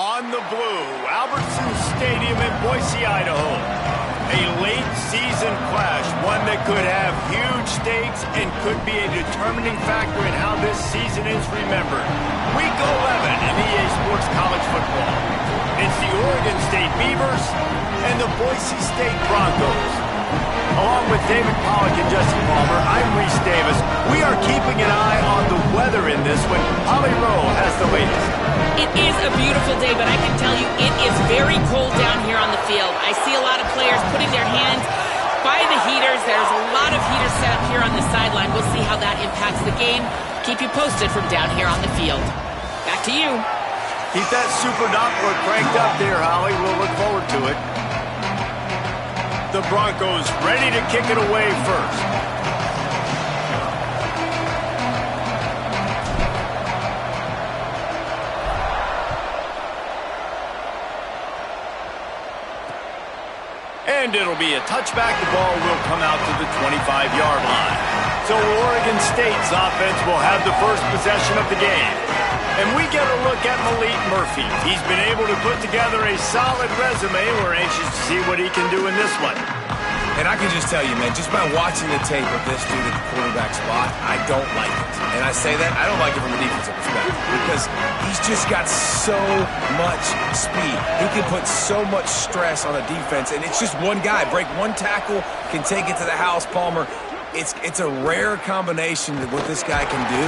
On the blue, Albertson Stadium in Boise, Idaho. A late-season clash, one that could have huge stakes and could be a determining factor in how this season is remembered. Week 11 in EA Sports College Football. It's the Oregon State Beavers and the Boise State Broncos. Along with David Pollack and Jesse Palmer, I'm Reese Davis. We are keeping an eye on the weather in this one. Holly Rowe has the latest. It is a beautiful day, but I can tell you it is very cold down here on the field. I see a lot of players putting their hands by the heaters. There's a lot of heaters set up here on the sideline. We'll see how that impacts the game. Keep you posted from down here on the field. Back to you. Keep that super Doppler cranked up there, Holly. We'll look forward to it. The Broncos ready to kick it away first. And it'll be a touchback. The ball will come out to the 25-yard line. So Oregon State's offense will have the first possession of the game. And we get a look at Malik Murphy. He's been able to put together a solid resume. We're anxious to see what he can do in this one. And I can just tell you, man, just by watching the tape of this dude at the quarterback spot, I don't like it. And I say that, I don't like it from a defensive perspective because he's just got so much speed. He can put so much stress on a defense, and it's just one guy. Break one tackle, can take it to the house, Palmer. It's a rare combination of what this guy can do.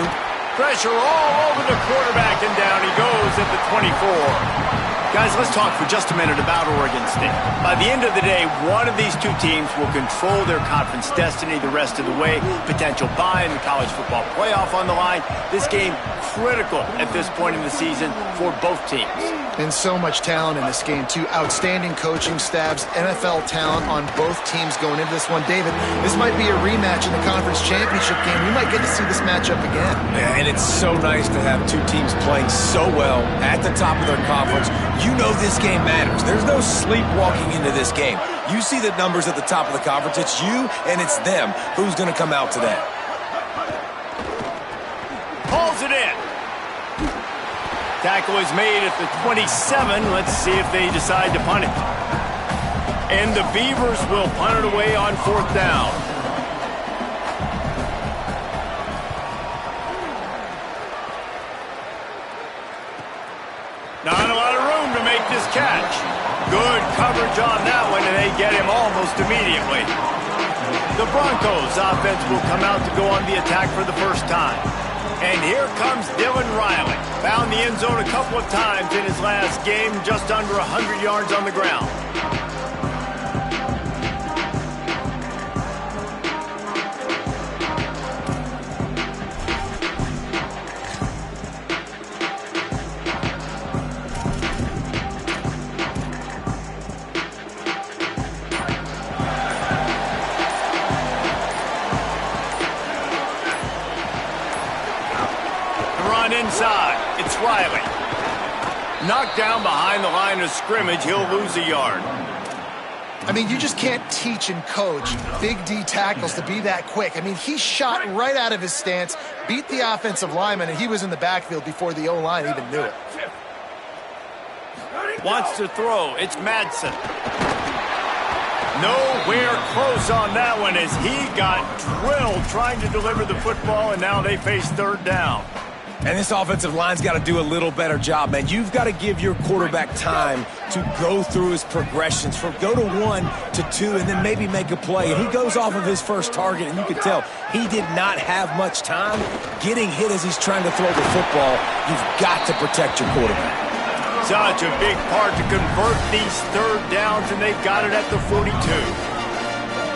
Pressure all over the quarterback, and down he goes at the 24. Guys, let's talk for just a minute about Oregon State. By the end of the day, one of these two teams will control their conference destiny the rest of the way. Potential bye in the college football playoff on the line. This game critical at this point in the season for both teams. And so much talent in this game, too. Outstanding coaching staffs, NFL talent on both teams going into this one. David, this might be a rematch in the conference championship game. We might get to see this matchup again. Yeah, and it's so nice to have two teams playing so well at the top of their conference. You know this game matters. There's no sleepwalking into this game. You see the numbers at the top of the conference. It's you and it's them. Who's going to come out today? Pulls it in. Tackle is made at the 27. Let's see if they decide to punt it. And the Beavers will punt it away on fourth down. Not a lot of room to make this catch. Good coverage on that one, and they get him almost immediately. The Broncos offense will come out to go on the attack for the first time. And here comes Dylan Riley. Found the end zone a couple of times in his last game, just under 100 yards on the ground. Inside, it's Riley. Knocked down behind the line of scrimmage, he'll lose a yard. I mean, you just can't teach and coach Big D tackles to be that quick. I mean, he shot right out of his stance, beat the offensive lineman, and he was in the backfield before the O-line even knew it. Wants to throw, it's Madsen. Nowhere close on that one as he got drilled trying to deliver the football, and now they face third down. And this offensive line's got to do a little better job, man. You've got to give your quarterback time to go through his progressions from go to 1 to 2 and then maybe make a play. And he goes off of his first target, and you can tell he did not have much time getting hit as he's trying to throw the football. You've got to protect your quarterback. Such a big part to convert these third downs, and they've got it at the 42.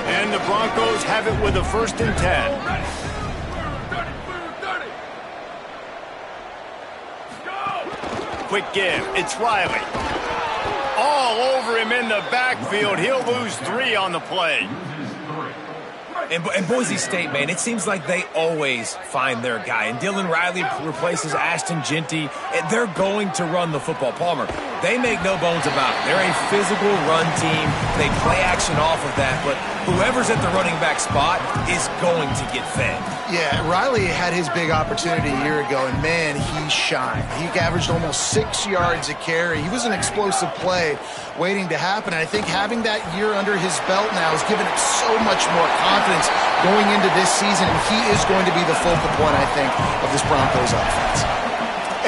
And the Broncos have it with a 1st and 10. Quick give, it's Riley. All over him in the backfield. He'll lose 3 on the play. And Boise State, man, it seems like they always find their guy. And Dylan Riley replaces Ashton Genty, and they're going to run the football. Palmer, they make no bones about it. They're a physical run team. They play action off of that, but whoever's at the running back spot is going to get fed. Yeah, Riley had his big opportunity a year ago, and man, he shined. He averaged almost 6 yards a carry. He was an explosive play waiting to happen, and I think having that year under his belt now has given him so much more confidence going into this season, and he is going to be the focal point, I think, of this Broncos offense.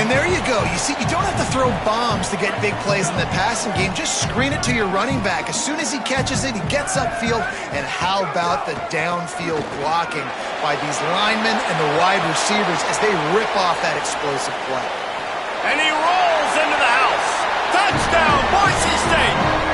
And there you go. You see, you don't have to throw bombs to get big plays in the passing game. Just screen it to your running back. As soon as he catches it, he gets upfield. And how about the downfield blocking by these linemen and the wide receivers as they rip off that explosive play. And he rolls into the house. Touchdown, Boise State!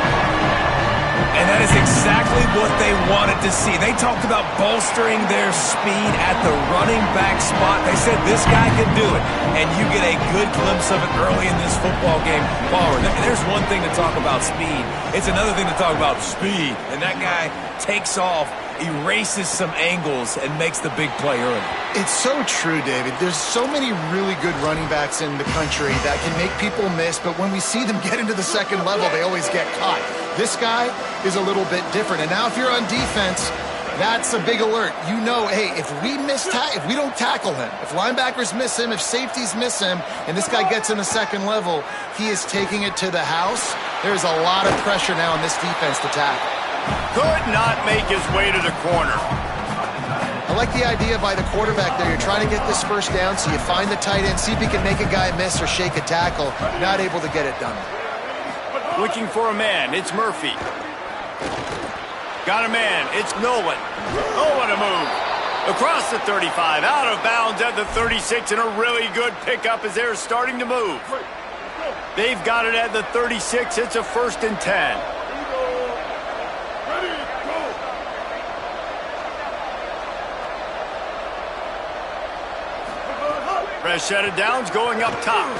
And that is exactly what they wanted to see. They talked about bolstering their speed at the running back spot. They said this guy could do it. And you get a good glimpse of it early in this football game. Palmer, there's one thing to talk about speed. It's another thing to talk about speed. And that guy takes off, erases some angles, and makes the big play early. It's so true, David. There's so many really good running backs in the country that can make people miss, but when we see them get into the second level, they always get caught. This guy is a little bit different. And now if you're on defense, that's a big alert. You know, hey, if we don't tackle him, if linebackers miss him, if safeties miss him, and this guy gets in the second level, he is taking it to the house. There's a lot of pressure now on this defense to tackle. Could not make his way to the corner. I like the idea by the quarterback there. You're trying to get this first down, so you find the tight end, see if he can make a guy miss or shake a tackle. Not able to get it done. Looking for a man, it's Murphy. Got a man, it's Nolan. Oh, what a move. Across the 35, out of bounds at the 36, and a really good pickup as they're starting to move. They've got it at the 36, it's a 1st and 10. Fresh set of downs going up top.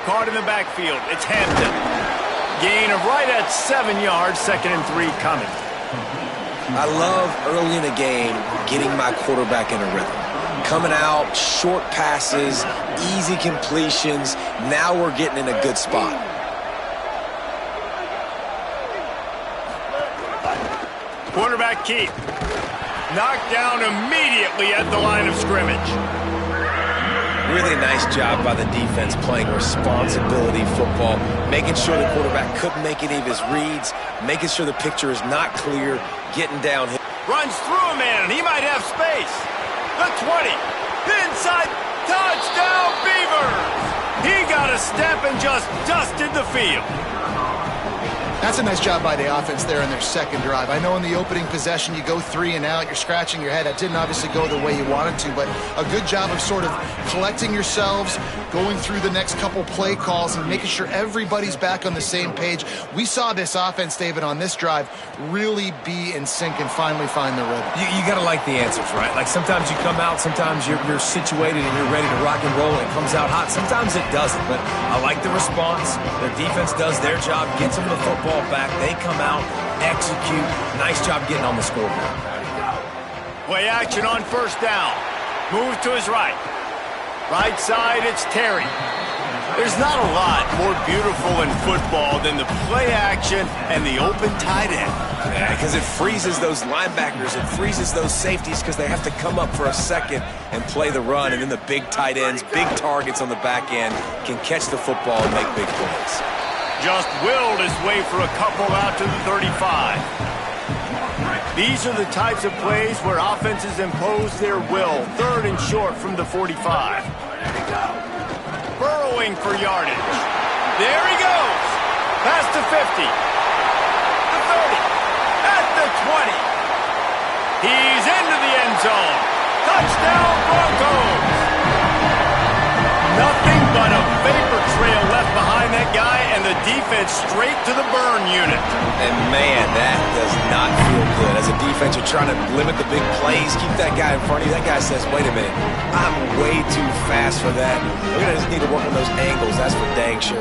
Caught in the backfield. It's Hampton. Gain of right at 7 yards. 2nd and 3 coming. I love early in the game getting my quarterback in a rhythm. Coming out, short passes, easy completions. Now we're getting in a good spot. Quarterback keep. Knocked down immediately at the line of scrimmage. Really nice job by the defense playing responsibility football, making sure the quarterback couldn't make any of his reads, making sure the picture is not clear, getting downhill. Runs through a man, and he might have space. The 20. Inside. Touchdown, Beavers! He got a step and just dusted the field. That's a nice job by the offense there in their second drive. I know in the opening possession you go 3 and out, you're scratching your head. That didn't obviously go the way you wanted to, but a good job of sort of collecting yourselves, going through the next couple play calls and making sure everybody's back on the same page. We saw this offense, David, on this drive really be in sync and finally find the rhythm. You got to like the answers, right? Like sometimes you come out, sometimes you're situated and you're ready to rock and roll and it comes out hot. Sometimes it doesn't, but I like the response. Their defense does their job, gets them the football back. They come out, execute. Nice job getting on the scoreboard. Play action on 1st down. Move to his right. Right side, it's Terry. There's not a lot more beautiful in football than the play action and the open tight end. Yeah, because it freezes those linebackers. It freezes those safeties because they have to come up for a second and play the run. And then the big tight ends, big targets on the back end can catch the football and make big plays. Just willed his way for a couple out to the 35. These are the types of plays where offenses impose their will. 3rd and short from the 45. Burrowing for yardage. There he goes. Past the 50. The 30. At the 20. He's into the end zone. Touchdown Broncos. Nothing but a vapor trail left behind that guy, and the defense straight to the burn unit. And man, that does not feel good. As a defense, you're trying to limit the big plays, keep that guy in front of you. That guy says, wait a minute, I'm way too fast for that. We're going to just need to work on those angles, that's for dang sure.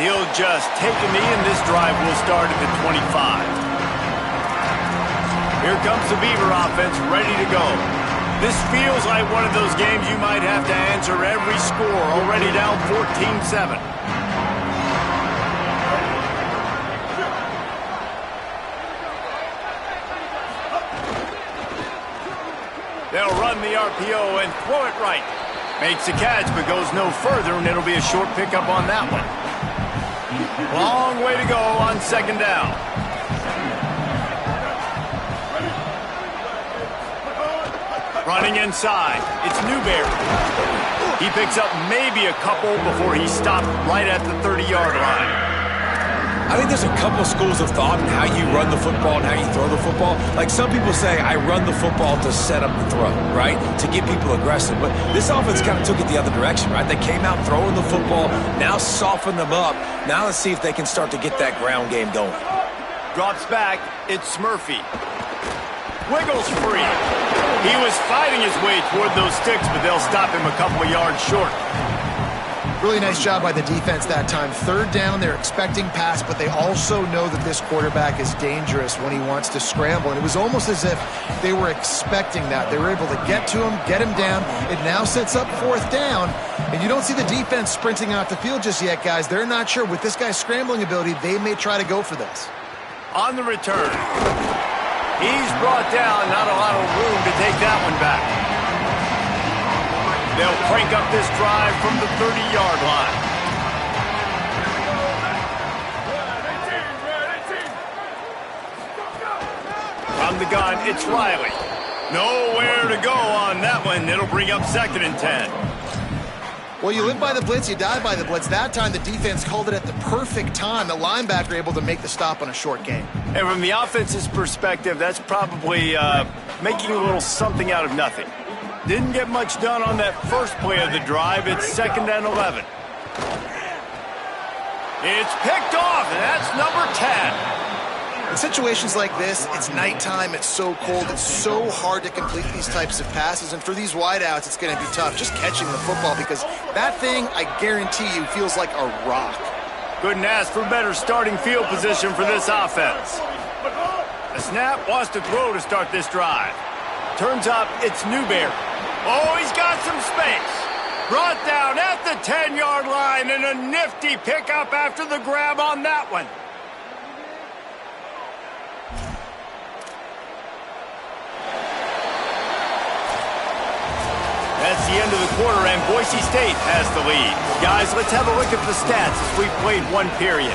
he'll just take a knee, and this drive will start at the 25. Here comes the Beaver offense, ready to go. This feels like one of those games you might have to answer every score, already down 14-7. They'll run the RPO and throw it right. Makes the catch, but goes no further, and it'll be a short pickup on that one. Long way to go on second down. Running inside, it's Newberry. He picks up maybe a couple before he stopped right at the 30-yard line. I think there's a couple schools of thought in how you run the football and how you throw the football. Like some people say, I run the football to set up the throw, right? To get people aggressive. But this offense kind of took it the other direction, right? They came out throwing the football, now soften them up. Now let's see if they can start to get that ground game going. Drops back, it's Murphy. Wiggles free. He was fighting his way toward those sticks, but they'll stop him a couple of yards short. Really nice job by the defense that time. Third down, they're expecting pass, but they also know that this quarterback is dangerous when he wants to scramble. And it was almost as if they were expecting that. They were able to get to him, get him down. It now sets up fourth down. And you don't see the defense sprinting off the field just yet, guys. They're not sure. With this guy's scrambling ability, they may try to go for this. On the return. He's brought down, not a lot of room to take that one back. They'll crank up this drive from the 30-yard line. From the gun, it's Riley. Nowhere to go on that one. It'll bring up 2nd and 10. Well, you live by the blitz, you die by the blitz. That time, the defense called it at the perfect time. The linebacker able to make the stop on a short gain. And from the offense's perspective, that's probably making a little something out of nothing. Didn't get much done on that first play of the drive. It's 2nd and 11. It's picked off, and that's number 10. In situations like this, it's nighttime, it's so cold, it's so hard to complete these types of passes, and for these wideouts, it's going to be tough just catching the football because that thing, I guarantee you, feels like a rock. Couldn't ask for better starting field position for this offense. The snap wants to throw to start this drive. Turns up, it's Newberry. Oh, he's got some space. Brought down at the 10-yard line, and a nifty pickup after the grab on that one. That's the end of the quarter, and Boise State has the lead. Guys, let's have a look at the stats as we've played one period.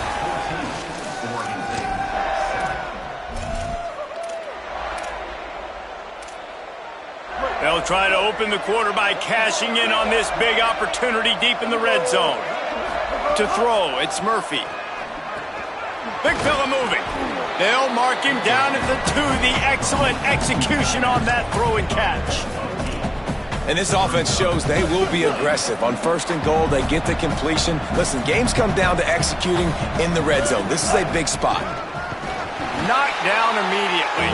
They'll try to open the quarter by cashing in on this big opportunity deep in the red zone. To throw, it's Murphy. Big fella moving. They'll mark him down at the 2. The excellent execution on that throw and catch. And this offense shows they will be aggressive. On 1st and goal, they get the completion. Listen, games come down to executing in the red zone. This is a big spot. Knocked down immediately.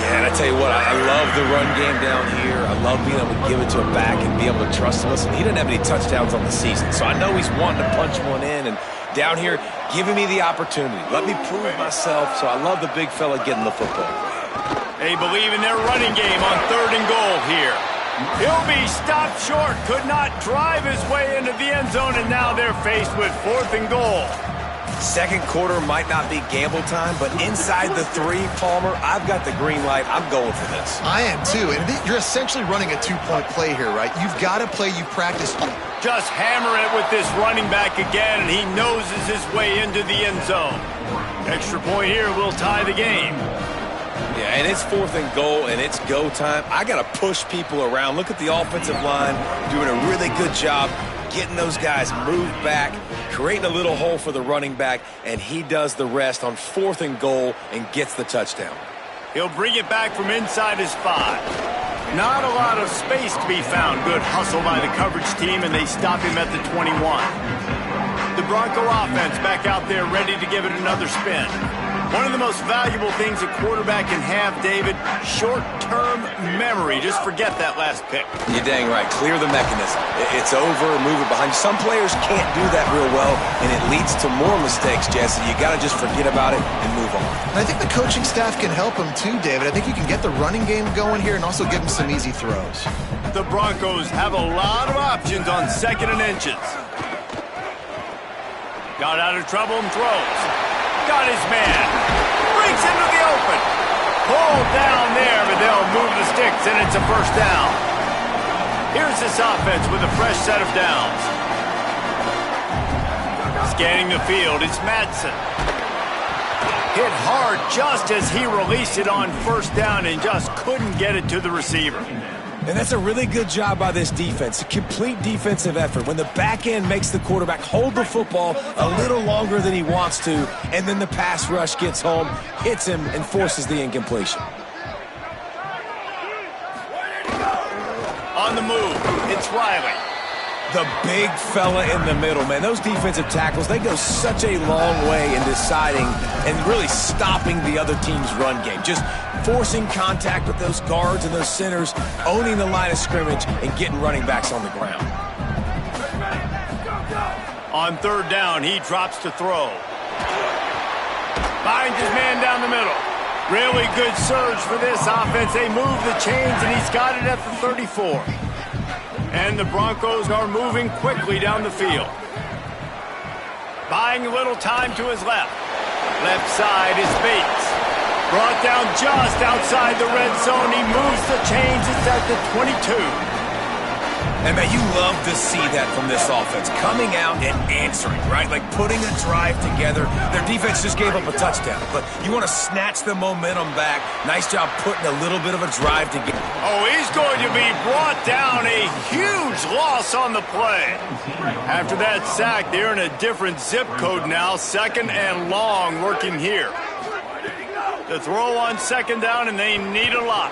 Yeah, and I tell you what, I love the run game down here. I love being able to give it to him back and be able to trust him. Listen, he didn't have any touchdowns on the season, so I know he's wanting to punch one in. And down here, giving me the opportunity. Let me prove myself, so I love the big fella getting the football. They believe in their running game on 3rd and goal here. He'll be stopped short, could not drive his way into the end zone, and now they're faced with 4th and goal. Second quarter might not be gamble time, but inside the 3, Palmer, I've got the green light. I'm going for this. I am too, and you're essentially running a 2-point play here, right? You've got to play you practice. Just hammer it with this running back again, and he noses his way into the end zone. Extra point here will tie the game. Yeah, and it's 4th and goal, and it's go time. I got to push people around. Look at the offensive line doing a really good job getting those guys moved back, creating a little hole for the running back, and he does the rest on 4th and goal and gets the touchdown. He'll bring it back from inside his 5. Not a lot of space to be found. Good hustle by the coverage team, and they stop him at the 21. The Bronco offense back out there ready to give it another spin. One of the most valuable things a quarterback can have, David, short-term memory. Just forget that last pick. You're dang right. Clear the mechanism. It's over, move it behind you. Some players can't do that real well, and it leads to more mistakes, Jesse. You got to just forget about it and move on. And I think the coaching staff can help him too, David. I think you can get the running game going here and also give him some easy throws. The Broncos have a lot of options on 2nd and inches. Got out of trouble and throws. Got his man. Breaks into the open. Pulled down there, but they'll move the sticks, and it's a first down. Here's this offense with a fresh set of downs. Scanning the field, it's Madsen. Hit hard just as he released it on first down and just couldn't get it to the receiver. And that's a really good job by this defense, a complete defensive effort. When the back end makes the quarterback hold the football a little longer than he wants to, and then the pass rush gets home, hits him, and forces the incompletion. On the move, it's Riley. The big fella in the middle, man. Those defensive tackles, they go such a long way in deciding and really stopping the other team's run game. Just forcing contact with those guards and those centers, owning the line of scrimmage, and getting running backs on the ground. On 3rd down, he drops to throw. Finds his man down the middle. Really good surge for this offense. They move the chains, and he's got it at the 34. And the Broncos are moving quickly down the field. Buying a little time to his left. Left side is Bates. Brought down just outside the red zone. He moves the chains. It's at the 22. And, man, you love to see that from this offense. Coming out and answering, right? Like putting a drive together. Their defense just gave up a touchdown. But you want to snatch the momentum back. Nice job putting a little bit of a drive together. Oh, he's going to be brought down. A huge loss on the play. After that sack, they're in a different zip code now. 2nd and long working here. The throw on 2nd down, and they need a lot.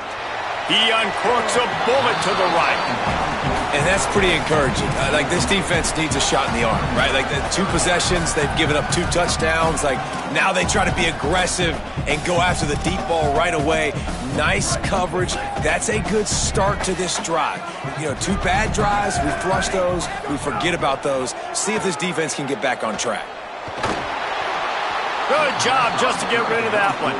He uncorks a bullet to the right. And that's pretty encouraging. Like, this defense needs a shot in the arm, right? Like, the 2 possessions, they've given up 2 touchdowns. Like, now they try to be aggressive and go after the deep ball right away. Nice coverage. That's a good start to this drive. You know, 2 bad drives, we flush those, we forget about those. See if this defense can get back on track. Good job just to get rid of that one.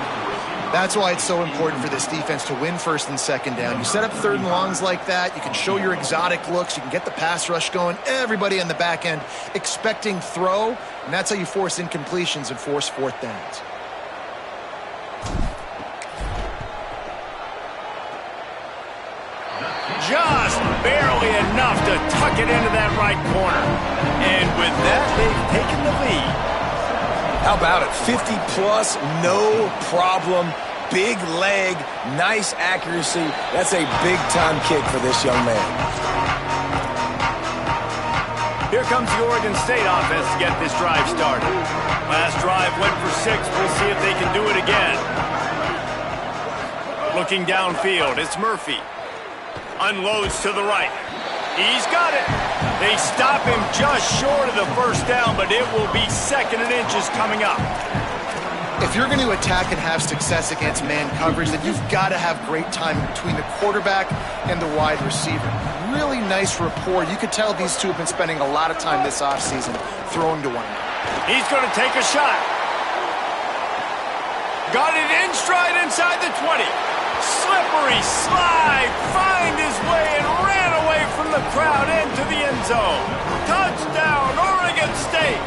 That's why it's so important for this defense to win 1st and 2nd down. You set up 3rd and longs like that, you can show your exotic looks, you can get the pass rush going, everybody on the back end expecting throw, and that's how you force incompletions and force 4th downs. Just barely enough to tuck it into that right corner. And with that, they've taken the lead. How about it? 50-plus, no problem. Big leg, nice accuracy. That's a big-time kick for this young man. Here comes the Oregon State offense to get this drive started. Last drive went for 6. We'll see if they can do it again. Looking downfield, it's Murphy. Unloads to the right. He's got it. They stop him just short of the first down, but it will be 2nd and inches coming up. If you're going to attack and have success against man coverage, then you've got to have great timing between the quarterback and the wide receiver. Really nice rapport. You could tell these two have been spending a lot of time this offseason throwing to one another. He's going to take a shot. Got it in stride inside the 20. Slippery slide, find his way and ran away from the crowd into the end zone. Touchdown, Oregon State.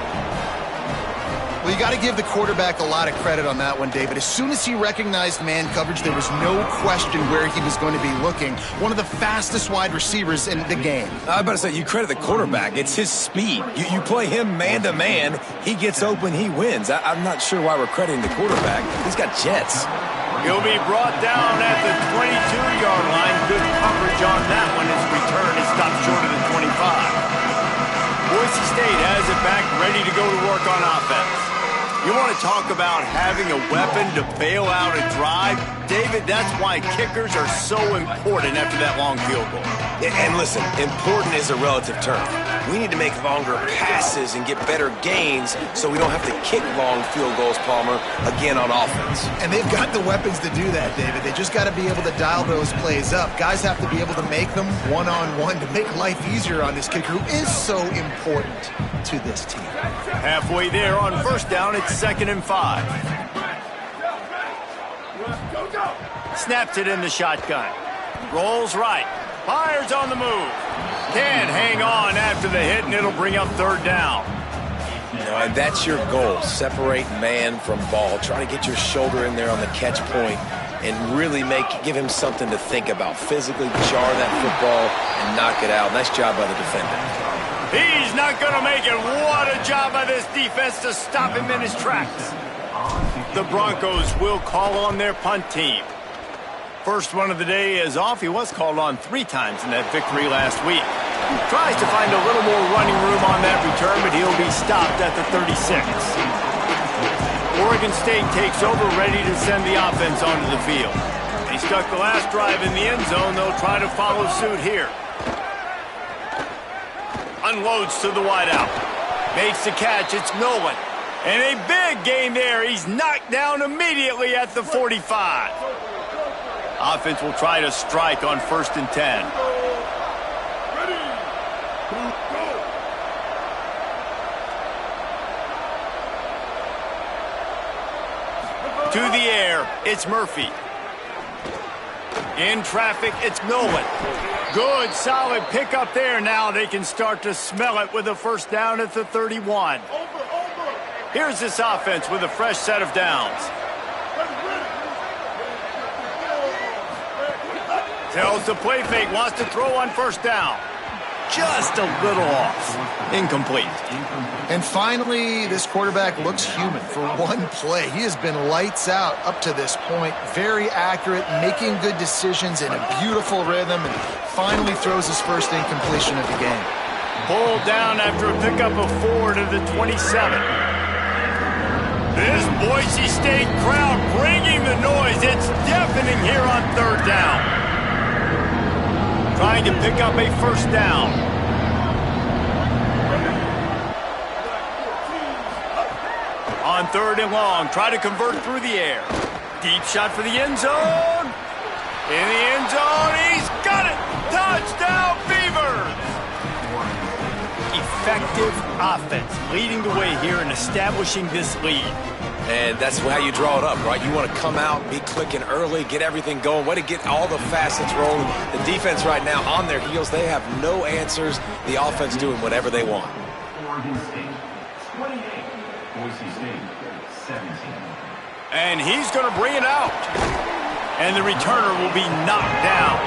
Well, you got to give the quarterback a lot of credit on that one, David. As soon as he recognized man coverage, there was no question where he was going to be looking. One of the fastest wide receivers in the game. I was about to say, you credit the quarterback. It's his speed. You play him man-to-man, he gets open, he wins. I'm not sure why we're crediting the quarterback. He's got jets. He'll be brought down at the 22-yard line. Good coverage on that one. His return is stopped short of the 25. Boise State has it back, ready to go to work on offense. You want to talk about having a weapon to bail out a drive? David, that's why kickers are so important after that long field goal. And listen, important is a relative term. We need to make longer passes and get better gains so we don't have to kick long field goals, Palmer, again on offense. And they've got the weapons to do that, David. They just got to be able to dial those plays up. Guys have to be able to make them one-on-one to make life easier on this kicker who is so important to this team. Halfway there on first down, it's 2nd and 5. Snaps it in the shotgun. Rolls right. Fires on the move. Can't hang on after the hit, and it'll bring up 3rd down. And that's your goal. Separate man from ball. Try to get your shoulder in there on the catch point and really give him something to think about. Physically jar that football and knock it out. Nice job by the defender. He's not going to make it. What a job by this defense to stop him in his tracks. The Broncos will call on their punt team. First one of the day is off. He was called on 3 times in that victory last week. He tries to find a little more running room on that return, but he'll be stopped at the 36. Oregon State takes over, ready to send the offense onto the field. They stuck the last drive in the end zone. They'll try to follow suit here. Unloads to the wideout. Makes the catch. It's Nolan. And a big gain there. He's knocked down immediately at the 45. Offense will try to strike on 1st and 10. To the air, it's Murphy. In traffic, it's Nolan. Good, solid pickup there. Now they can start to smell it with a 1st down at the 31. Here's this offense with a fresh set of downs. Tells the play fake, wants to throw on 1st down. Just a little off. Incomplete. And finally, this quarterback looks human for one play. He has been lights out up to this point. Very accurate, making good decisions in a beautiful rhythm, and finally throws his first incompletion of the game. Pulled down after a pickup of 4 to the 27. This Boise State crowd bringing the noise. It's deafening here on 3rd down. Trying to pick up a 1st down. On 3rd and long, try to convert through the air. Deep shot for the end zone. In the end zone, he's got it. Touchdown, Beavers. Effective offense leading the way here and establishing this lead. And that's how you draw it up, right? You want to come out, be clicking early, get everything going, way to get all the facets rolling. The defense right now on their heels, they have no answers. The offense doing whatever they want. Oregon State, 28. Boise State, 17. And he's going to bring it out. And the returner will be knocked down.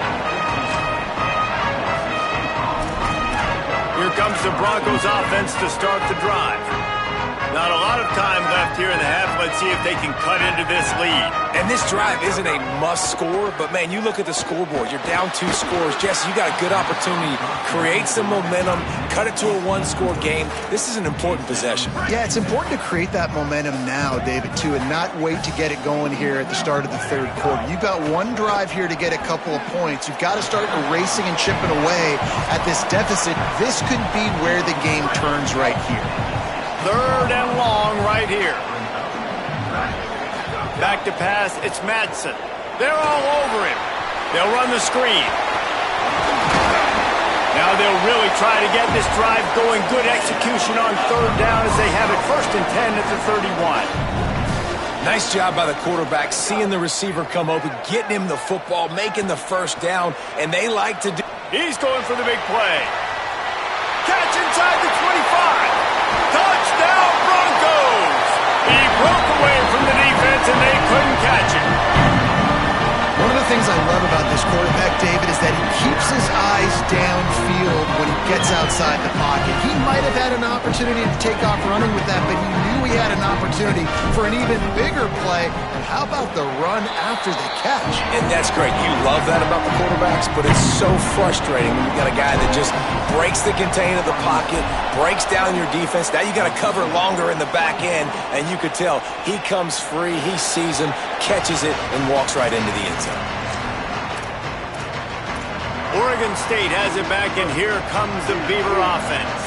Here comes the Broncos offense to start the drive. Not a lot of time left here in the half. Let's see if they can cut into this lead. And this drive isn't a must score, but man, you look at the scoreboard. You're down 2 scores. Jesse, you got a good opportunity. Create some momentum. Cut it to a 1-score game. This is an important possession. Yeah, it's important to create that momentum now, David, too, and not wait to get it going here at the start of the 3rd quarter. You've got one drive here to get a couple of points. You've got to start erasing and chipping away at this deficit. This could be where the game turns right here. 3rd and long right here. Back to pass, it's Madsen. They're all over him. They'll run the screen. Now they'll really try to get this drive going. Good execution on 3rd down as they have it 1st and 10 at the 31. Nice job by the quarterback, seeing the receiver come open, getting him the football, making the 1st down, and they like to do. He's going for the big play. Catch inside the 25. Touchdown, Broncos! He broke away from the defense, and they couldn't catch him. One of One of the things I love about this quarterback, David, is that he keeps his eyes downfield when he gets outside the pocket. He might have had an opportunity to take off running with that, but he knew he had an opportunity for an even bigger play. And how about the run after the catch? And that's great. You love that about the quarterbacks, but it's so frustrating when you got a guy that just breaks the contain of the pocket, breaks down your defense. Now you got to cover longer in the back end, and you could tell he comes free, he sees him, catches it, and walks right into the end zone. Oregon State has it back, and here comes the Beaver offense.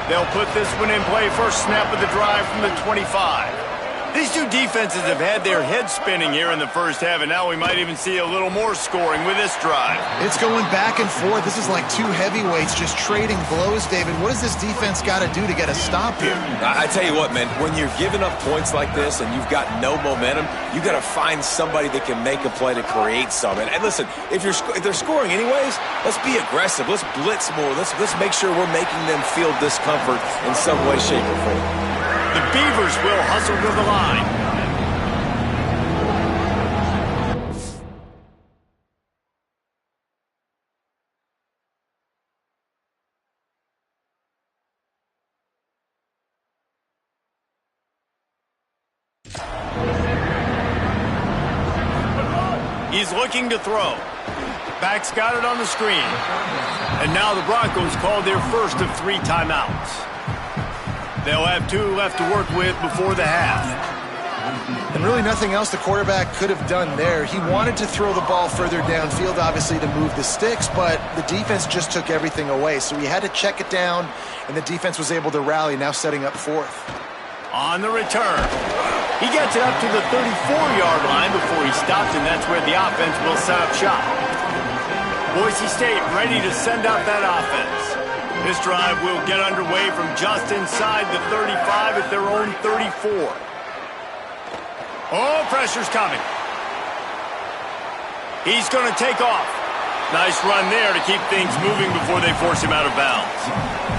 They'll put this one in play, first snap of the drive from the 25. These two defenses have had their heads spinning here in the first half, and now we might even see a little more scoring with this drive. It's going back and forth. This is like two heavyweights just trading blows, David. What does this defense got to do to get a stop here? I tell you what, man, when you're giving up points like this and you've got no momentum, you got to find somebody that can make a play to create something. And listen, if they're scoring anyways, let's be aggressive. Let's blitz more. Let's make sure we're making them feel discomfort in some way, shape, or form. The Beavers will hustle to the line. He's looking to throw. Back's got it on the screen. And now the Broncos called their first of 3 timeouts. They'll have 2 left to work with before the half. And really nothing else the quarterback could have done there. He wanted to throw the ball further downfield, obviously, to move the sticks, but the defense just took everything away. So he had to check it down, and the defense was able to rally, now setting up 4th. On the return. He gets it up to the 34-yard line before he stops, and that's where the offense will set up shop. Boise State ready to send out that offense. This drive will get underway from just inside the 35 at their own 34. Oh, pressure's coming. He's going to take off. Nice run there to keep things moving before they force him out of bounds.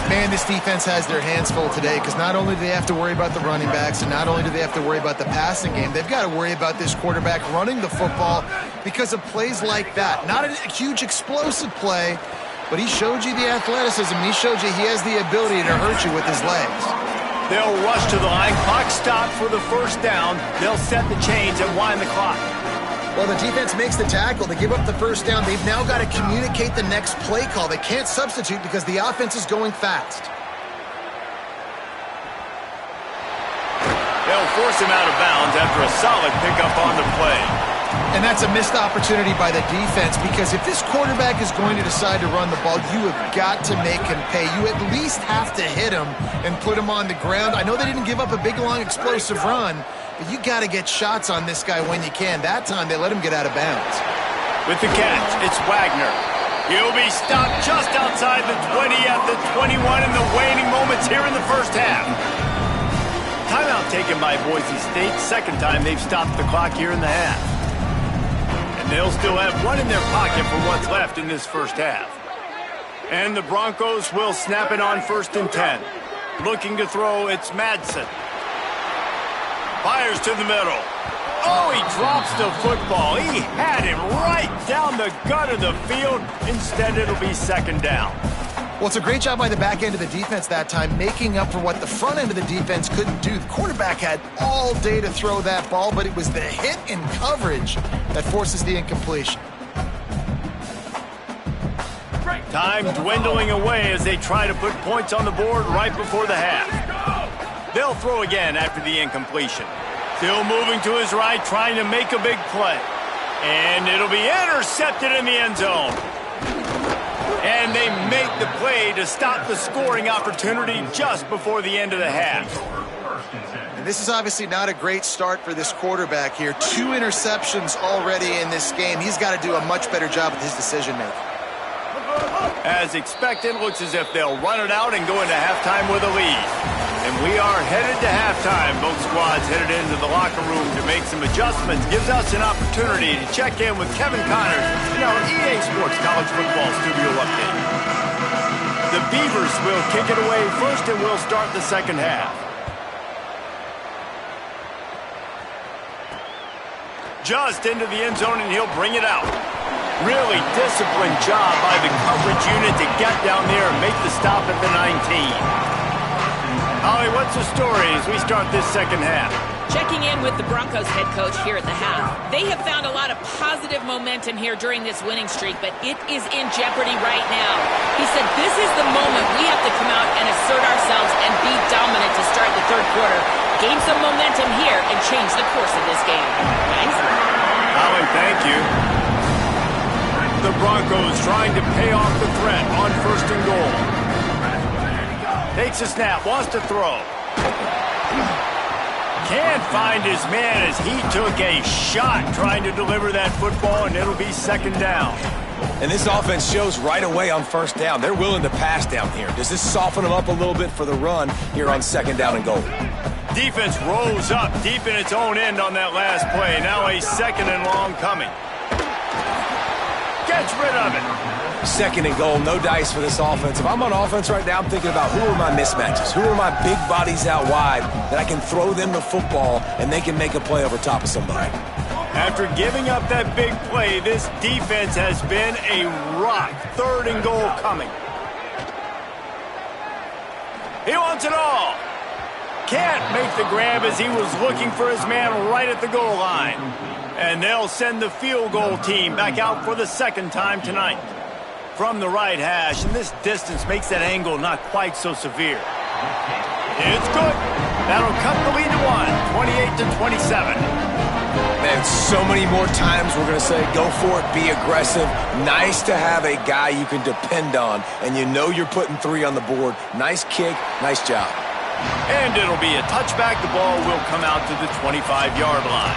Man, this defense has their hands full today because not only do they have to worry about the running backs and not only do they have to worry about the passing game, they've got to worry about this quarterback running the football because of plays like that. Not a huge explosive play, but he showed you the athleticism. He showed you he has the ability to hurt you with his legs. They'll rush to the line. Clock stopped for the first down. They'll set the chains and wind the clock. Well, the defense makes the tackle. They give up the first down. They've now got to communicate the next play call. They can't substitute because the offense is going fast. They'll force him out of bounds after a solid pickup on the play. And that's a missed opportunity by the defense because if this quarterback is going to decide to run the ball, you have got to make him pay. You at least have to hit him and put him on the ground. I know they didn't give up a big, long, explosive run, but you got to get shots on this guy when you can. That time, they let him get out of bounds. With the catch, it's Wagner. He'll be stopped just outside the 20 at the 21 in the waning moments here in the first half. Timeout taken by Boise State. Second time they've stopped the clock here in the half. They'll still have 1 in their pocket for what's left in this first half. And the Broncos will snap it on 1st and 10. Looking to throw, it's Madsen. Fires to the middle. Oh, he drops the football. He had him right down the gut of the field. Instead, it'll be 2nd down. Well, it's a great job by the back end of the defense that time, making up for what the front end of the defense couldn't do. The quarterback had all day to throw that ball, but it was the hit in coverage that forces the incompletion. Time dwindling away as they try to put points on the board right before the half. They'll throw again after the incompletion. Still moving to his right, trying to make a big play. And it'll be intercepted in the end zone. And they make the play to stop the scoring opportunity just before the end of the half. And this is obviously not a great start for this quarterback here. 2 interceptions already in this game. He's got to do a much better job with his decision-making. As expected, looks as if they'll run it out and go into halftime with a lead. And we are headed to halftime. Both squads headed into the locker room to make some adjustments. Gives us an opportunity to check in with Kevin Connors in our EA Sports College Football Studio Update. The Beavers will kick it away first and will start the second half. Just into the end zone, and he'll bring it out. Really disciplined job by the coverage unit to get down there and make the stop at the 19. Holly, what's the story as we start this second half? Checking in with the Broncos head coach here at the half. They have found a lot of positive momentum here during this winning streak, but it is in jeopardy right now. He said this is the moment we have to come out and assert ourselves and be dominant to start the third quarter, gain some momentum here, and change the course of this game. Thanks. Holly, thank you. The Broncos trying to pay off the threat on first and goal. Takes a snap, wants to throw. Can't find his man as he took a shot trying to deliver that football, and it'll be second down. And this offense shows right away on first down. They're willing to pass down here. Does this soften them up a little bit for the run here on second down and goal? Defense rolls up deep in its own end on that last play. Now a second and long coming. Gets rid of it. Second and goal, no dice for this offense. If I'm on offense right now, I'm thinking about who are my mismatches? Who are my big bodies out wide that I can throw them the football and they can make a play over top of somebody? After giving up that big play, this defense has been a rock. Third and goal coming. He wants it all. Can't make the grab as he was looking for his man right at the goal line. And they'll send the field goal team back out for the second time tonight. From the right hash, and this distance makes that angle not quite so severe. It's good. That'll cut the lead to 28-27. Man, so many more times we're going to say, go for it, be aggressive. Nice to have a guy you can depend on, and you know you're putting 3 on the board. Nice kick, nice job. And it'll be a touchback. The ball will come out to the 25-yard line.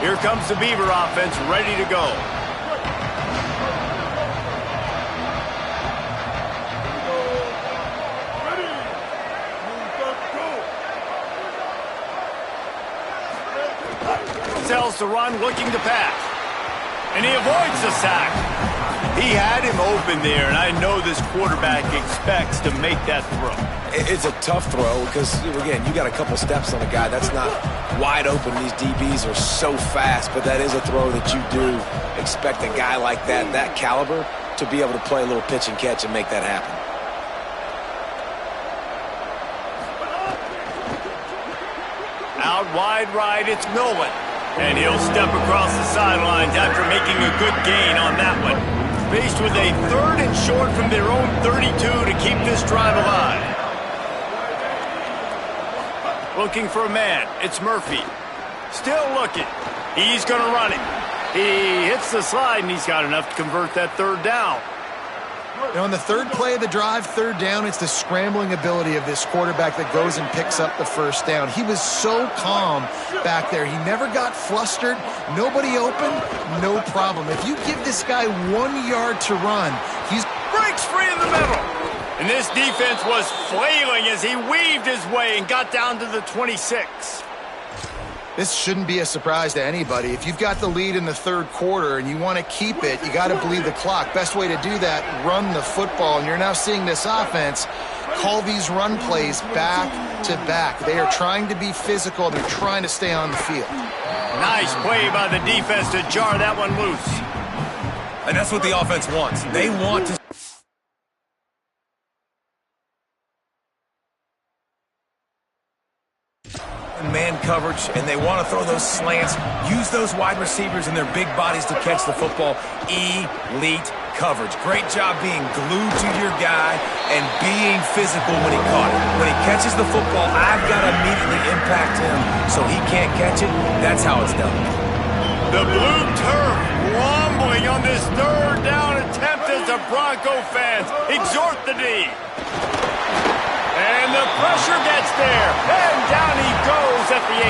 Here comes the Beaver offense ready to go. Tells to run, looking to pass. And he avoids the sack. He had him open there, and I know this quarterback expects to make that throw. It's a tough throw because, again, you got a couple steps on a guy. That's not wide open. These DBs are so fast, but that is a throw that you do expect a guy like that caliber, to be able to play a little pitch and catch and make that happen. Out wide right, it's Nolan. And he'll step across the sidelines after making a good gain on that one. Faced with a third and short from their own 32 to keep this drive alive. Looking for a man. It's Murphy. Still looking. He's going to run it. He hits the slide, and he's got enough to convert that third down. You know, on the third play of the drive, third down, it's the scrambling ability of this quarterback that goes and picks up the first down. He was so calm back there. He never got flustered. Nobody open, no problem. If you give this guy 1 yard to run, he's breaks free in the middle. And this defense was flailing as he weaved his way and got down to the 26. This shouldn't be a surprise to anybody. If you've got the lead in the third quarter and you want to keep it, you got to bleed the clock. Best way to do that, run the football. And you're now seeing this offense call these run plays back to back. They are trying to be physical. They're trying to stay on the field. Nice play by the defense to jar that one loose. And that's what the offense wants. They want to man coverage, and they want to throw those slants, use those wide receivers and their big bodies to catch the football. Elite coverage. Great job being glued to your guy and being physical when he caught it. When he catches the football, I've got to immediately impact him so he can't catch it. That's how it's done. The blue turf rumbling on this third down attempt as the Bronco fans exhort the D. And the pressure gets there. And down he goes at the 18.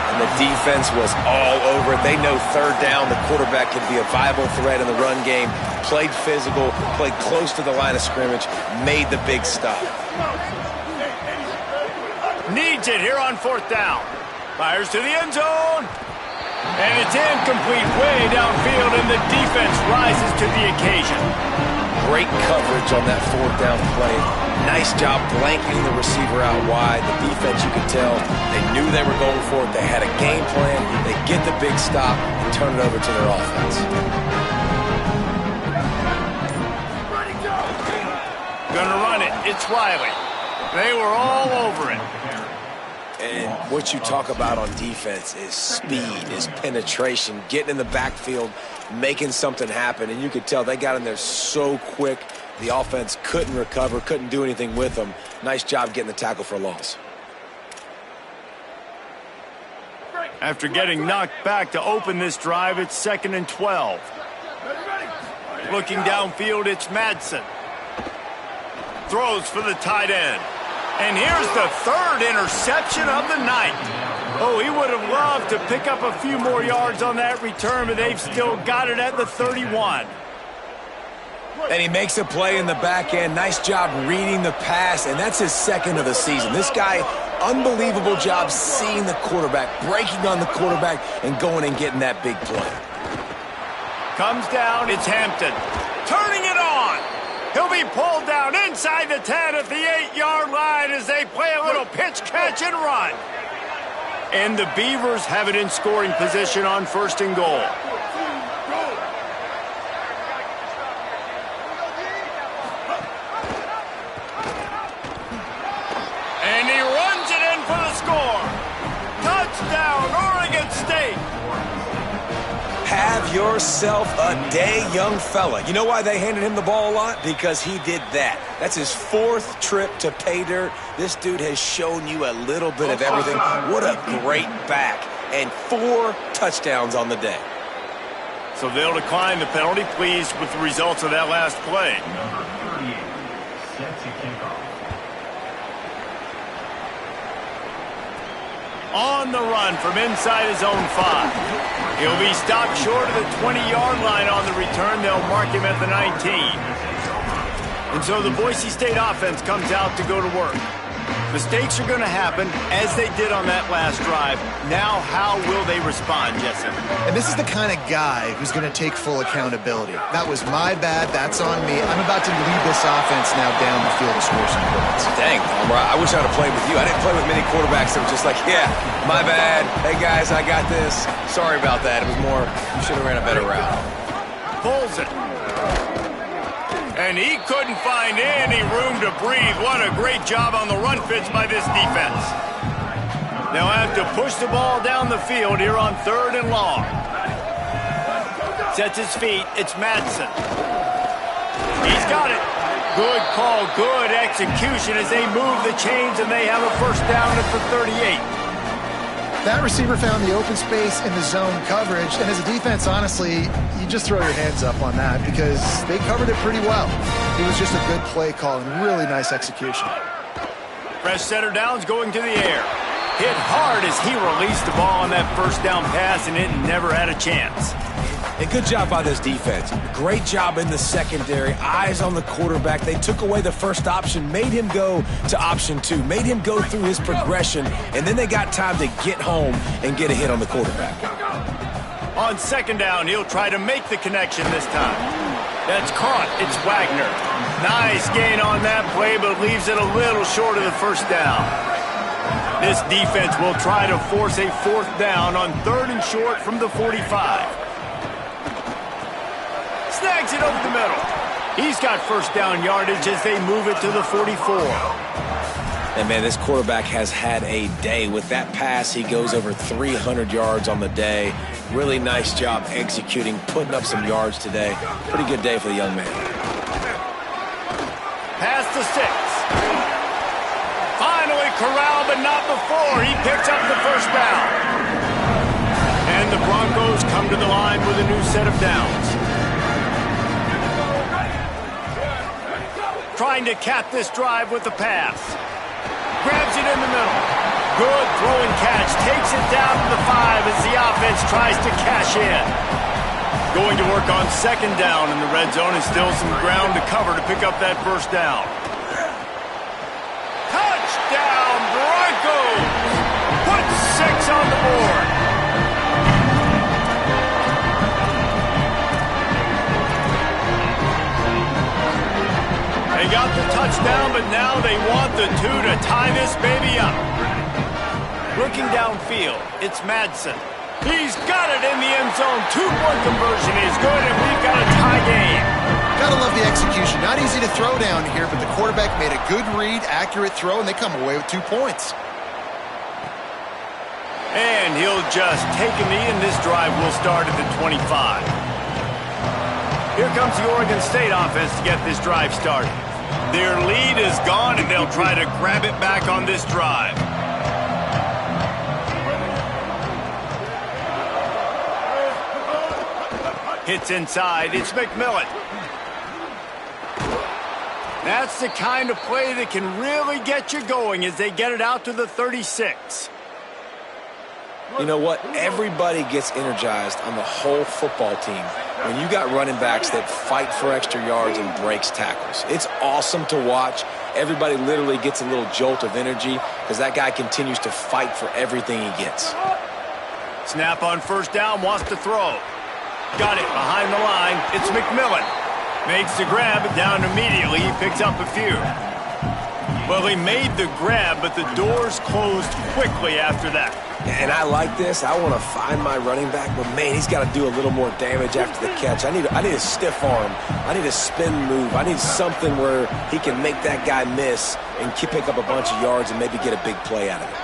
And the defense was all over it. They know third down, the quarterback could be a viable threat in the run game. Played physical, played close to the line of scrimmage, made the big stop. Needs it here on fourth down. Fires to the end zone. And it's incomplete way downfield, and the defense rises to the occasion. Great coverage on that fourth down play. Nice job blanketing the receiver out wide. The defense, you could tell, they knew they were going for it. They had a game plan. They get the big stop and turn it over to their offense. Gonna run it. It's Riley. They were all over it. And what you talk about on defense is speed, is penetration, getting in the backfield, making something happen. And you could tell they got in there so quick, the offense couldn't recover, couldn't do anything with them. Nice job getting the tackle for a loss. After getting knocked back to open this drive, it's 2nd and 12. Looking downfield, it's Madsen. Throws for the tight end. And here's the 3rd interception of the night. Oh, he would have loved to pick up a few more yards on that return, but they've still got it at the 31. And he makes a play in the back end. Nice job reading the pass, and that's his 2nd of the season. This guy, unbelievable job seeing the quarterback, breaking on the quarterback, and going and getting that big play. Comes down, it's Hampton. Turning it on. He'll be pulled down inside the 10 at the 8-yard line as they play a little pitch, catch, and run. And the Beavers have it in scoring position on 1st and goal. And he runs it in for the score. Touchdown, Oregon State. Have yourself a day, young fella. You know why they handed him the ball a lot? Because he did that. That's his 4th trip to pay dirt. This dude has shown you a little bit of everything. What a great back. And 4 touchdowns on the day. So they'll decline the penalty, pleased with the results of that last play. Number 38, set to kick off. On the run from inside his own 5. He'll be stopped short of the 20-yard line on the return. They'll mark him at the 19. And so the Boise State offense comes out to go to work. Mistakes are going to happen, as they did on that last drive. Now, how will they respond, Jesse? And this is the kind of guy who's going to take full accountability. That was my bad. That's on me. I'm about to lead this offense now down the field to score some points. Dang, I wish I'd have played with you. I didn't play with many quarterbacks that were just like, yeah, my bad. Hey, guys, I got this. Sorry about that. It was more, you should have ran a better route. Pulls it. And he couldn't find any room to breathe. What a great job on the run fits by this defense. They'll have to push the ball down the field here on 3rd and long. Sets his feet. It's Madsen. He's got it. Good call, good execution as they move the chains, and they have a 1st down at the 38. That receiver found the open space in the zone coverage, and as a defense, honestly, you just throw your hands up on that because they covered it pretty well. It was just a good play call and really nice execution. Fresh center downs going to the air. Hit hard as he released the ball on that 1st down pass, and it never had a chance. A good job by this defense. Great job in the secondary. Eyes on the quarterback. They took away the first option, made him go to option 2, made him go through his progression, and then they got time to get home and get a hit on the quarterback. On 2nd down, he'll try to make the connection this time. That's caught. It's Wagner. Nice gain on that play, but leaves it a little short of the 1st down. This defense will try to force a 4th down on 3rd and short from the 45. Snags it over the middle. He's got 1st down yardage as they move it to the 44. And, man, this quarterback has had a day. With that pass, he goes over 300 yards on the day. Really nice job executing, putting up some yards today. Pretty good day for the young man. Pass to 6. Finally corralled, but not before. He picks up the 1st down. And the Broncos come to the line with a new set of downs. Trying to cap this drive with the pass. Grabs it in the middle. Good throw and catch. Takes it down to the 5 as the offense tries to cash in. Going to work on 2nd down in the red zone, and still some ground to cover to pick up that 1st down. Touchdown, Broncos! Put 6 on the board. the touchdown, but now they want the 2 to tie this baby up. Looking downfield, it's Madsen. He's got it in the end zone. 2-point conversion is good, and we've got a tie game. Gotta love the execution. Not easy to throw down here, but the quarterback made a good read, accurate throw, and they come away with 2 points. And he'll just take a knee, and this drive will start at the 25. Here comes the Oregon State offense to get this drive started. Their lead is gone, and they'll try to grab it back on this drive. Hits inside. It's McMillan. That's the kind of play that can really get you going as they get it out to the 36. You know what? Everybody gets energized on the whole football team when you got running backs that fight for extra yards and breaks tackles. It's awesome to watch. Everybody literally gets a little jolt of energy because that guy continues to fight for everything he gets. Snap on first down, wants to throw. Got it behind the line. It's McMillan. Makes the grab, down immediately. He picks up a few. Well, he made the grab, but the doors closed quickly after that. And I like this. I want to find my running back, but man, he's got to do a little more damage after the catch. I need a stiff arm. I need a spin move. I need something where he can make that guy miss and pick up a bunch of yards and maybe get a big play out of it.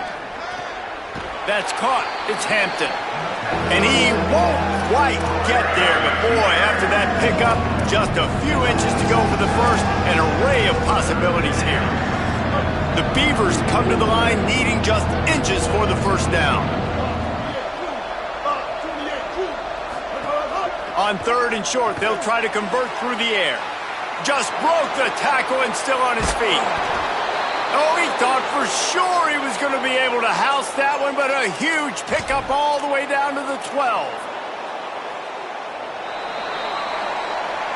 That's caught. It's Hampton. And he won't quite get there, but boy, after that pickup, just a few inches to go for the first. An array of possibilities here. The Beavers come to the line needing just inches for the first down. On 3rd and short, they'll try to convert through the air. Just broke the tackle and still on his feet. Oh, he thought for sure he was going to be able to house that one, but a huge pickup all the way down to the 12.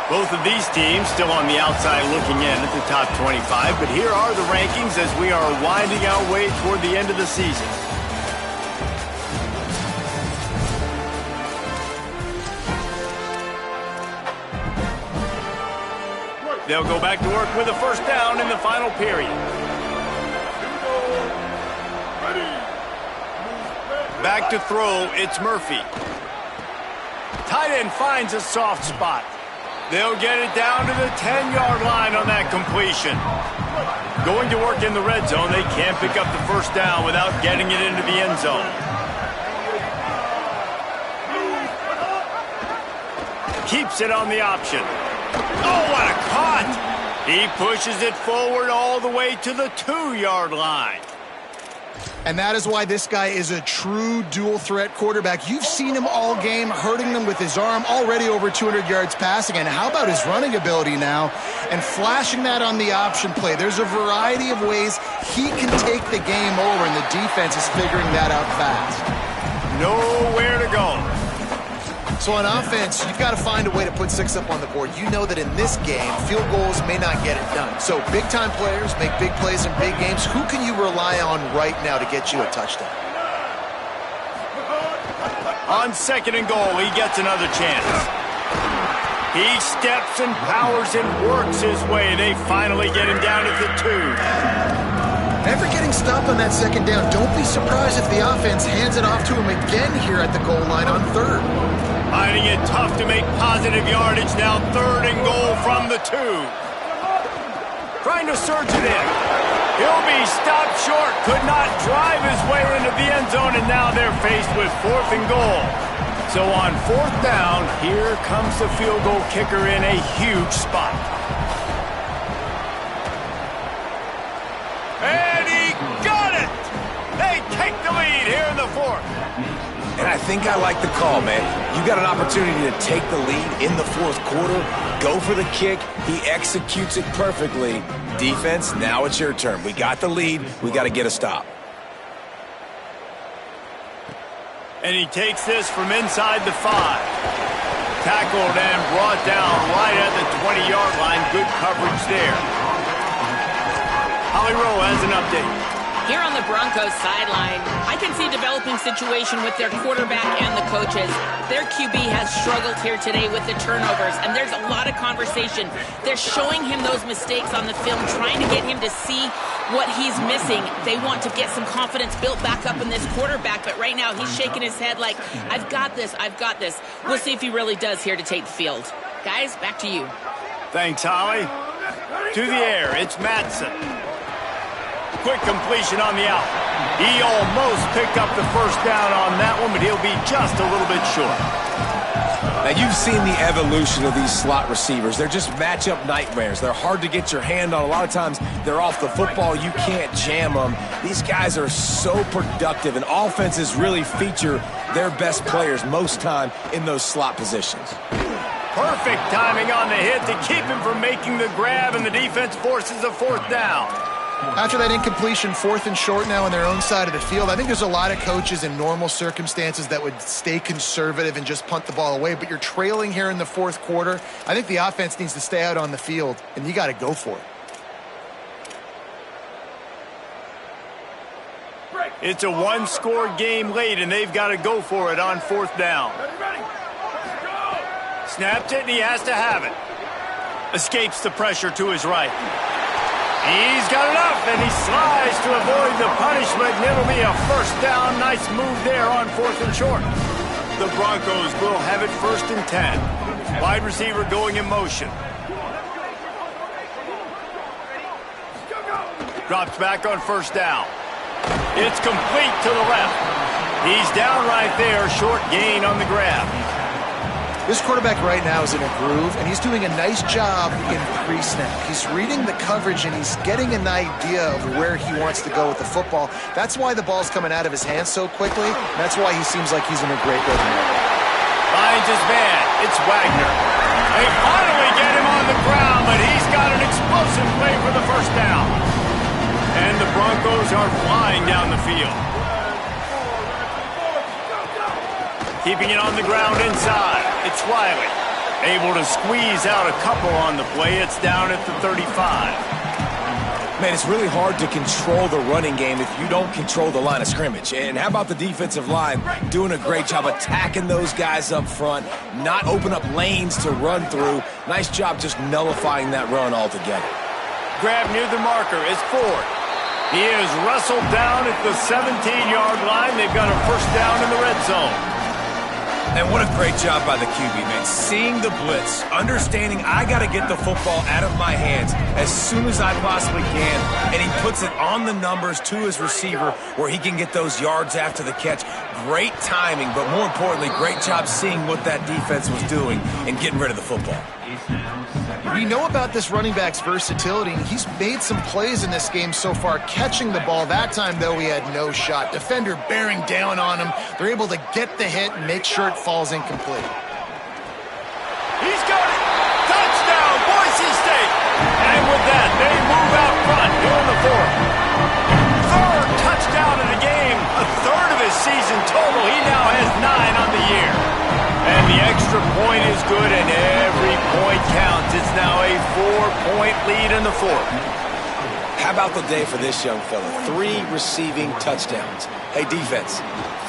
Both of these teams still on the outside looking in at the top 25, but here are the rankings as we are winding our way toward the end of the season. They'll go back to work with a first down in the final period. Back to throw, it's Murphy. Tight end finds a soft spot. They'll get it down to the 10-yard line on that completion. Going to work in the red zone, they can't pick up the first down without getting it into the end zone. Keeps it on the option. Oh, what a cut! He pushes it forward all the way to the 2-yard line. And that is why this guy is a true dual-threat quarterback. You've seen him all game, hurting them with his arm, already over 200 yards passing. And how about his running ability now? And flashing that on the option play. There's a variety of ways he can take the game over, and the defense is figuring that out fast. Nowhere to go. So on offense, you've got to find a way to put 6 up on the board. You know that in this game, field goals may not get it done. So big-time players make big plays in big games. Who can you rely on right now to get you a touchdown? On 2nd and goal, he gets another chance. He steps and powers and works his way. They finally get him down at the 2. Never getting stopped on that 2nd down. Don't be surprised if the offense hands it off to him again here at the goal line on 3rd. Finding it tough to make positive yardage. Now 3rd and goal from the 2. Trying to surge it in. He'll be stopped short. Could not drive his way into the end zone, and now they're faced with 4th and goal. So on 4th down, here comes the field goal kicker in a huge spot. And he got it! They take the lead here in the 4th. And I think I like the call, man. You got an opportunity to take the lead in the 4th quarter. Go for the kick. He executes it perfectly. Defense, now it's your turn. We got the lead. We got to get a stop. And he takes this from inside the 5. Tackled and brought down right at the 20-yard line. Good coverage there. Holly Rowe has an update. Here on the Broncos sideline, I can see a developing situation with their quarterback and the coaches. Their QB has struggled here today with the turnovers, and there's a lot of conversation. They're showing him those mistakes on the film, trying to get him to see what he's missing. They want to get some confidence built back up in this quarterback, but right now he's shaking his head like, I've got this, I've got this. We'll see if he really does here to take the field. Guys, back to you. Thanks, Holly. To the air, it's Matson. Quick completion on the out. He almost picked up the first down on that one, but he'll be just a little bit short. Now, you've seen the evolution of these slot receivers. They're just matchup nightmares. They're hard to get your hand on. A lot of times, they're off the football. You can't jam them. These guys are so productive, and offenses really feature their best players most time in those slot positions. Perfect timing on the hit to keep him from making the grab, and the defense forces a fourth down. After that incompletion, 4th and short now on their own side of the field, I think there's a lot of coaches in normal circumstances that would stay conservative and just punt the ball away, but you're trailing here in the 4th quarter. I think the offense needs to stay out on the field, and you got to go for it. It's a one-score game late, and they've got to go for it on 4th down. Snapped it, and he has to have it. Escapes the pressure to his right. He's got enough, and he slides to avoid the punishment, and it'll be a first down. Nice move there on 4th and short. The Broncos will have it 1st and 10. Wide receiver going in motion. Drops back on 1st down. It's complete to the left. He's down right there, short gain on the grab. This quarterback right now is in a groove, and he's doing a nice job in pre-snap. He's reading the coverage, and he's getting an idea of where he wants to go with the football. That's why the ball's coming out of his hands so quickly. That's why he seems like he's in a great rhythm. Finds his man. It's Wagner. They finally get him on the ground, but he's got an explosive play for the first down. And the Broncos are flying down the field. Keeping it on the ground inside. It's Riley. Able to squeeze out a couple on the play. It's down at the 35. Man, it's really hard to control the running game if you don't control the line of scrimmage. And how about the defensive line doing a great job attacking those guys up front, not open up lanes to run through. Nice job just nullifying that run altogether. Grab near the marker is Ford. He is wrestled down at the 17-yard line. They've got a first down in the red zone. And what a great job by the QB, man. Seeing the blitz, understanding I got to get the football out of my hands as soon as I possibly can, and he puts it on the numbers to his receiver where he can get those yards after the catch. Great timing, but more importantly, great job seeing what that defense was doing and getting rid of the football. We know about this running back's versatility, and he's made some plays in this game so far, catching the ball. That time, though, he had no shot. Defender bearing down on him. They're able to get the hit and make sure it falls incomplete. He's got it! Touchdown, Boise State! And with that, they move out front, doing the 4th. 3rd touchdown of the game, a 3rd of his season total. He now has 9 on the year. And the extra point is good, and every point counts. It's now a 4-point lead in the 4th. How about the day for this young fella? 3 receiving touchdowns. Hey, defense,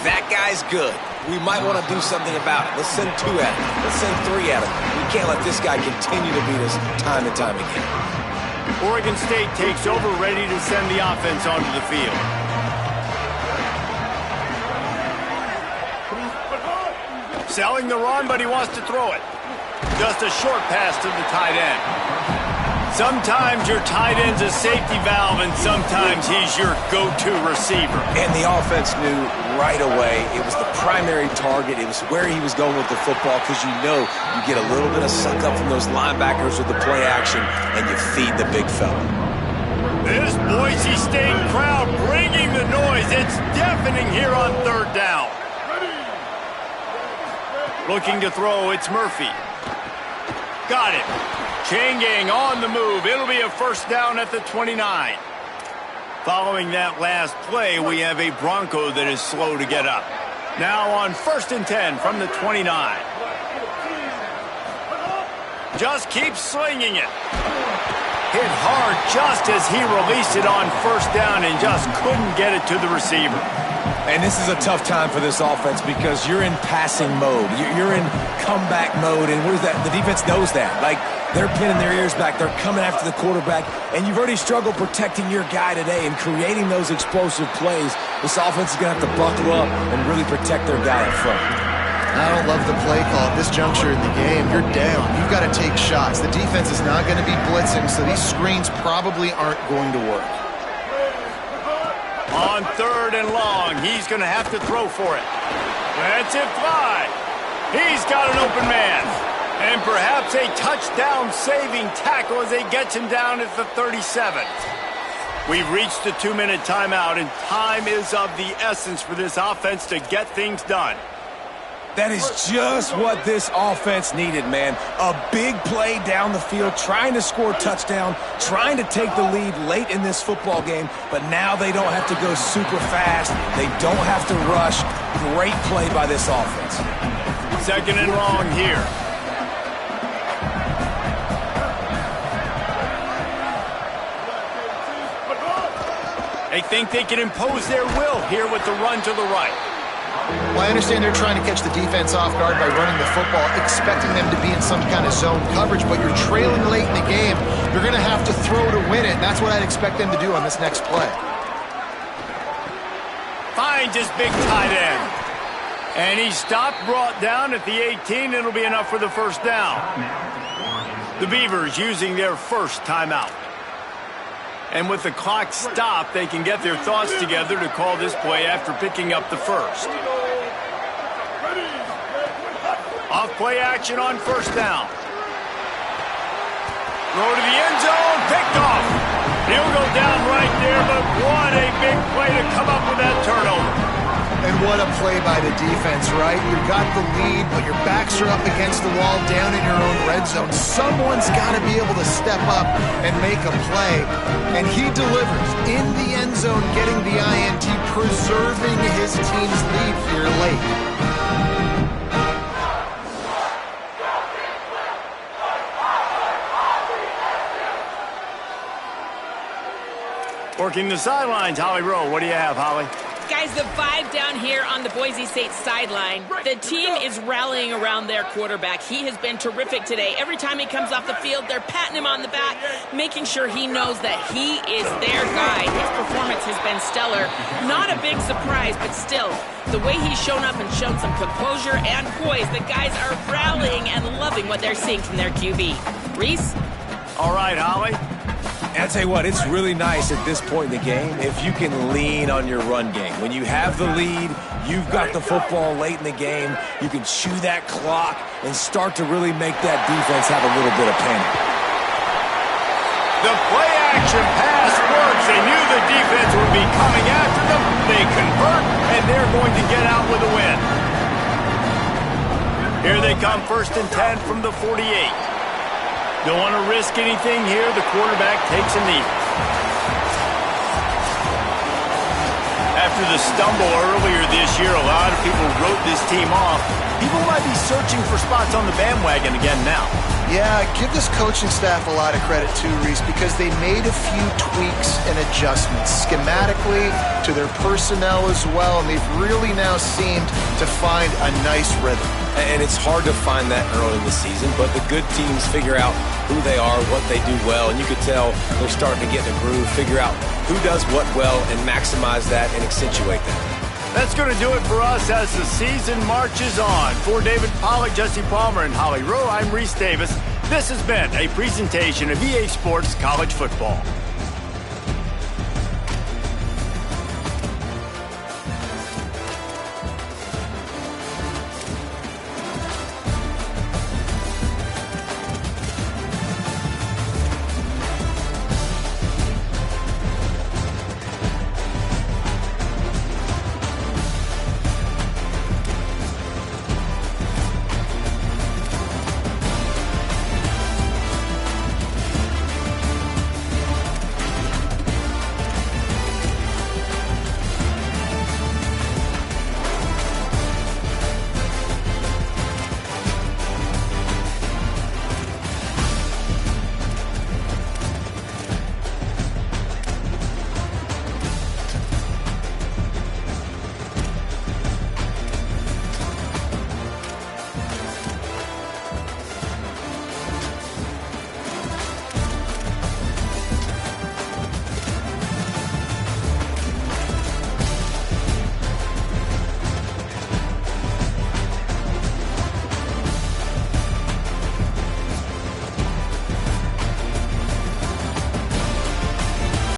that guy's good. We might want to do something about it. Let's send 2 at him. Let's send 3 at him. We can't let this guy continue to beat us time and time again. Oregon State takes over, ready to send the offense onto the field. Selling the run, but he wants to throw it. Just a short pass to the tight end. Sometimes your tight end's a safety valve, and sometimes he's your go-to receiver. And the offense knew right away it was the primary target. It was where he was going with the football, because you know you get a little bit of suck up from those linebackers with the play action, and you feed the big fella. This Boise State crowd bringing the noise. It's deafening here on 3rd down. Looking to throw, it's Murphy. Got it. Chain gang on the move. It'll be a first down at the 29. Following that last play, we have a Bronco that is slow to get up. Now on 1st and 10 from the 29. Just keeps slinging it. Hit hard just as he released it on first down and just couldn't get it to the receiver. And this is a tough time for this offense because you're in passing mode. You're in comeback mode, and what is that? The defense knows that. Like, they're pinning their ears back. They're coming after the quarterback, and you've already struggled protecting your guy today and creating those explosive plays. This offense is going to have to buckle up and really protect their guy up front. I don't love the play call at this juncture in the game. You're down. You've got to take shots. The defense is not going to be blitzing, so these screens probably aren't going to work. On 3rd and long, he's going to have to throw for it. That's it fly. He's got an open man. And perhaps a touchdown-saving tackle as they get him down at the 37. We've reached the 2-minute timeout, and time is of the essence for this offense to get things done. That is just what this offense needed, man. A big play down the field, trying to score a touchdown, trying to take the lead late in this football game, but now they don't have to go super fast. They don't have to rush. Great play by this offense. 2nd and long here. They think they can impose their will here with the run to the right. Well, I understand they're trying to catch the defense off guard by running the football, expecting them to be in some kind of zone coverage, but you're trailing late in the game. You're going to have to throw to win it, and that's what I'd expect them to do on this next play. Finds his big tight end. And he stopped, brought down at the 18. It'll be enough for the first down. The Beavers using their first timeout. And with the clock stopped, they can get their thoughts together to call this play after picking up the first. Off play action on first down. Throw to the end zone, picked off. He'll go down right there, but what a big play to come up with that turnover. And what a play by the defense, right? You've got the lead, but your backs are up against the wall down in your own red zone. Someone's got to be able to step up and make a play. And he delivers in the end zone, getting the INT, preserving his team's lead here late. Working the sidelines, Holly Rowe. What do you have, Holly? Guys, the vibe down here on the Boise State sideline, the team is rallying around their quarterback. He has been terrific today. Every time he comes off the field, they're patting him on the back, making sure he knows that he is their guy. His performance has been stellar. Not a big surprise, but still, the way he's shown up and shown some composure and poise, the guys are rallying and loving what they're seeing from their QB. Reese? All right, Holly. And I'll tell you what, it's really nice at this point in the game if you can lean on your run game. When you have the lead, you've got the football late in the game, you can chew that clock and start to really make that defense have a little bit of panic. The play action pass works. They knew the defense would be coming after them. They convert, and they're going to get out with a win. Here they come, 1st and 10 from the 48. Don't want to risk anything here. The quarterback takes a knee. After the stumble earlier this year, a lot of people wrote this team off. People might be searching for spots on the bandwagon again now. Yeah, give this coaching staff a lot of credit too, Reese, because they made a few tweaks and adjustments schematically to their personnel as well, and they've really now seemed to find a nice rhythm. And it's hard to find that early in the season, but the good teams figure out who they are, what they do well, and you could tell they're starting to get in a groove, figure out who does what well, and maximize that and accentuate that. That's going to do it for us as the season marches on. For David Pollack, Jesse Palmer, and Holly Rowe, I'm Reese Davis. This has been a presentation of EA Sports College Football.